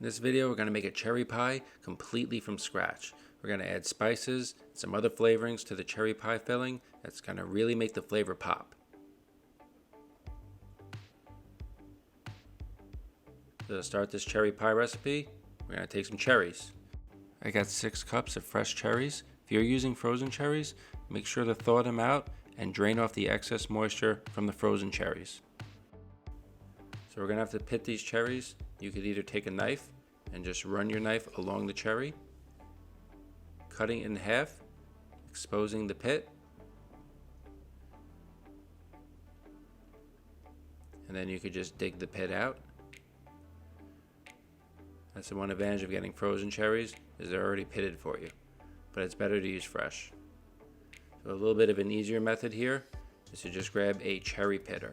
In this video, we're going to make a cherry pie completely from scratch. We're going to add spices, some other flavorings to the cherry pie filling that's going to really make the flavor pop. So to start this cherry pie recipe, we're going to take some cherries. I got 6 cups of fresh cherries. If you're using frozen cherries, make sure to thaw them out and drain off the excess moisture from the frozen cherries. So we're going to have to pit these cherries. You could either take a knife and just run your knife along the cherry, cutting it in half, exposing the pit, and then you could just dig the pit out. That's the one advantage of getting frozen cherries, is they're already pitted for you, but it's better to use fresh. So a little bit of an easier method here is to just grab a cherry pitter.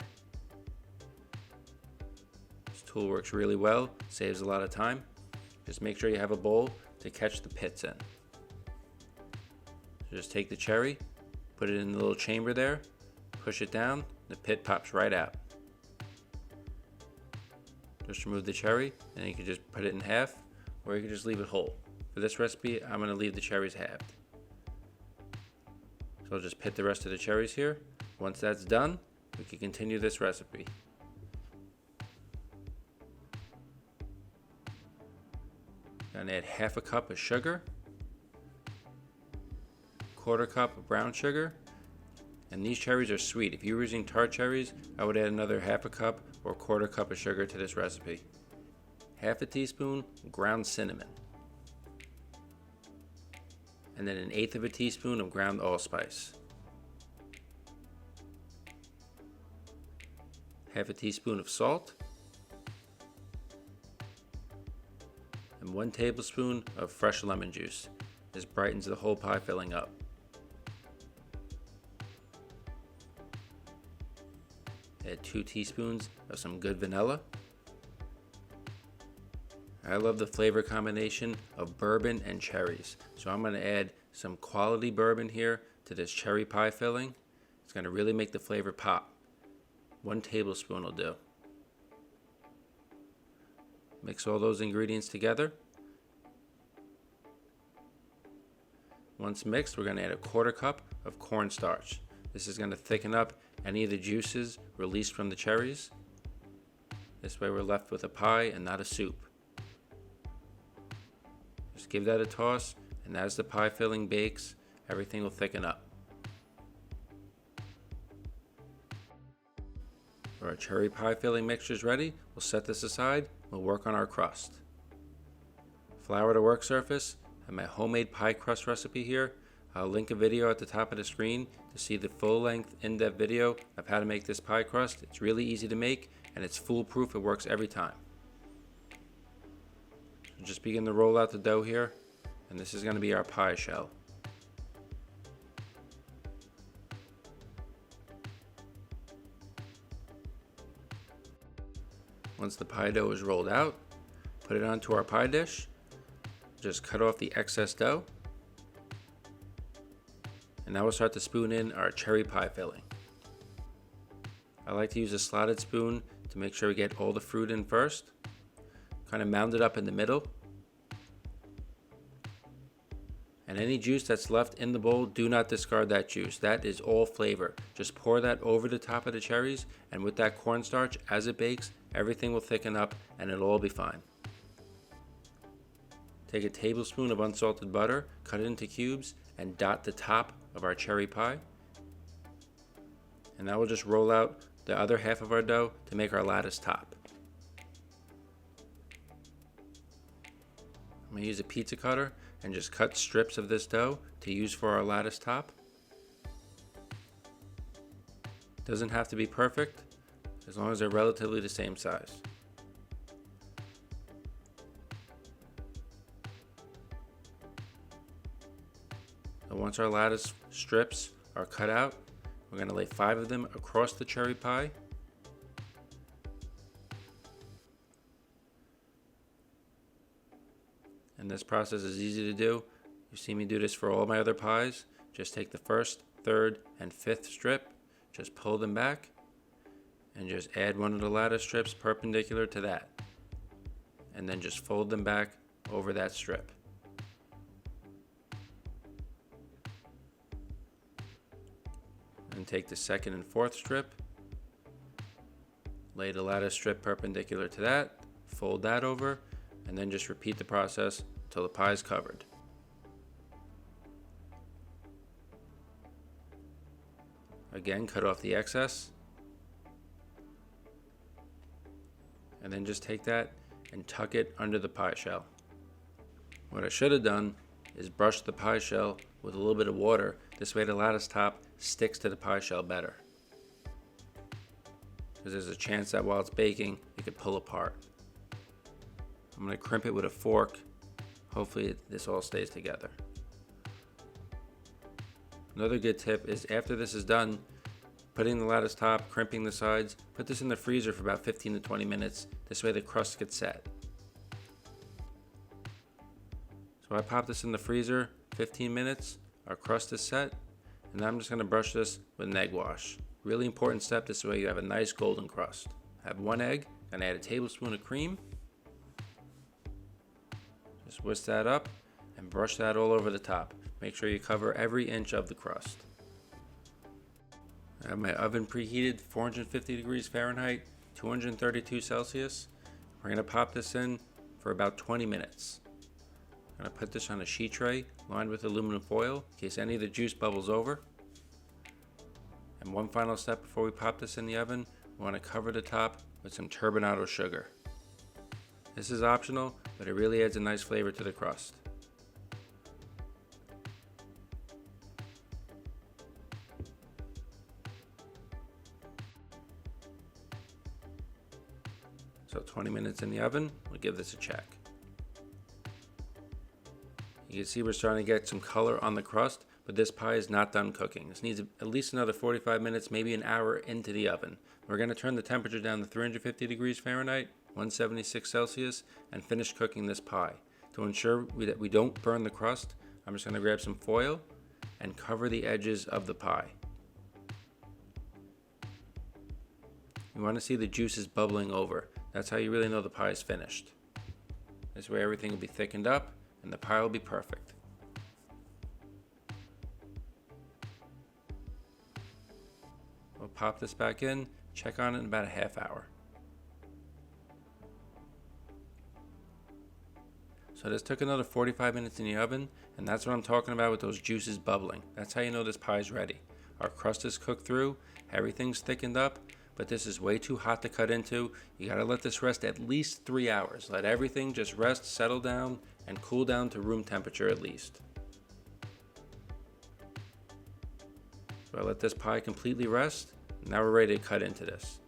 This tool works really well, saves a lot of time. Just make sure you have a bowl to catch the pits in. So just take the cherry, put it in the little chamber there, push it down, the pit pops right out. Just remove the cherry, and you can just put it in half, or you can just leave it whole. For this recipe, I'm going to leave the cherries halved. So I'll just pit the rest of the cherries here. Once that's done, we can continue this recipe. Gonna add half a cup of sugar, 1/4 cup of brown sugar, and these cherries are sweet. If you were using tart cherries, I would add another half a cup or 1/4 cup of sugar to this recipe. Half a teaspoon ground cinnamon, and then 1/8 of a teaspoon of ground allspice, half a teaspoon of salt, and 1 tablespoon of fresh lemon juice. This brightens the whole pie filling up. Add 2 teaspoons of some good vanilla. I love the flavor combination of bourbon and cherries, so I'm going to add some quality bourbon here to this cherry pie filling. It's going to really make the flavor pop. 1 tablespoon will do. Mix all those ingredients together. Once mixed, we're going to add 1/4 cup of cornstarch. This is going to thicken up any of the juices released from the cherries. This way we're left with a pie and not a soup. Just give that a toss, and as the pie filling bakes, everything will thicken up. Our cherry pie filling mixture is ready. We'll set this aside. We'll work on our crust. Flour to work surface. I have my homemade pie crust recipe here. I'll link a video at the top of the screen to see the full-length, in-depth video of how to make this pie crust. It's really easy to make, and it's foolproof. It works every time. So just begin to roll out the dough here, and this is going to be our pie shell. Once the pie dough is rolled out, put it onto our pie dish. Just cut off the excess dough. And now we'll start to spoon in our cherry pie filling. I like to use a slotted spoon to make sure we get all the fruit in first. Kind of mound it up in the middle. And any juice that's left in the bowl, do not discard that juice. That is all flavor. Just pour that over the top of the cherries, and with that cornstarch, as it bakes, everything will thicken up and it'll all be fine. Take a tablespoon of unsalted butter, cut it into cubes, and dot the top of our cherry pie. And now we'll just roll out the other half of our dough to make our lattice top. I'm going to use a pizza cutter and just cut strips of this dough to use for our lattice top. Doesn't have to be perfect, as long as they're relatively the same size. And once our lattice strips are cut out, we're going to lay 5 of them across the cherry pie. And this process is easy to do. You see me do this for all my other pies. Just take the 1st, 3rd, and 5th strip, just pull them back, and just add one of the lattice strips perpendicular to that. and then just fold them back over that strip. And take the second and fourth strip, lay the lattice strip perpendicular to that, fold that over, and then just repeat the process until the pie is covered. Again, cut off the excess, and then just take that and tuck it under the pie shell. What I should have done is brush the pie shell with a little bit of water. This way the lattice top sticks to the pie shell better, because there's a chance that while it's baking it could pull apart. I'm going to crimp it with a fork. Hopefully this all stays together. Another good tip is, after this is done, putting the lattice top, crimping the sides, put this in the freezer for about 15 to 20 minutes. This way the crust gets set. So I pop this in the freezer, 15 minutes, our crust is set, and now I'm just going to brush this with an egg wash. Really important step, this way you have a nice golden crust. I have 1 egg, and I add a tablespoon of cream. Just whisk that up and brush that all over the top. Make sure you cover every inch of the crust. I have my oven preheated, 450 degrees Fahrenheit, 232 Celsius. We're going to pop this in for about 20 minutes. I'm going to put this on a sheet tray lined with aluminum foil in case any of the juice bubbles over. And one final step before we pop this in the oven, we want to cover the top with some turbinado sugar. This is optional, but it really adds a nice flavor to the crust. So 20 minutes in the oven, we'll give this a check. You can see we're starting to get some color on the crust, but this pie is not done cooking. This needs at least another 45 minutes, maybe an hour into the oven. We're going to turn the temperature down to 350 degrees Fahrenheit, 176 Celsius, and finish cooking this pie. To ensure that we don't burn the crust, I'm just going to grab some foil and cover the edges of the pie. You want to see the juices bubbling over. That's how you really know the pie is finished. This way everything will be thickened up and the pie will be perfect. We'll pop this back in, check on it in about a half hour. So this took another 45 minutes in the oven, and that's what I'm talking about with those juices bubbling. That's how you know this pie is ready. Our crust is cooked through, everything's thickened up, but this is way too hot to cut into. You gotta let this rest at least 3 hours. Let everything just rest, settle down, and cool down to room temperature at least. So I let this pie completely rest. Now we're ready to cut into this.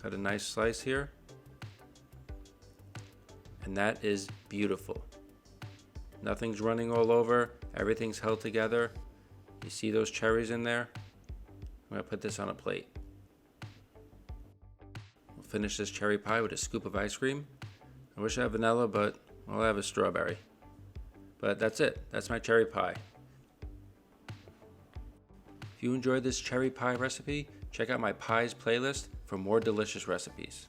Cut a nice slice here. And that is beautiful. Nothing's running all over, everything's held together. You see those cherries in there? I'm gonna put this on a plate. We'll finish this cherry pie with a scoop of ice cream. I wish I had vanilla, but all I have is strawberry. But that's it, that's my cherry pie. If you enjoyed this cherry pie recipe, check out my pies playlist for more delicious recipes.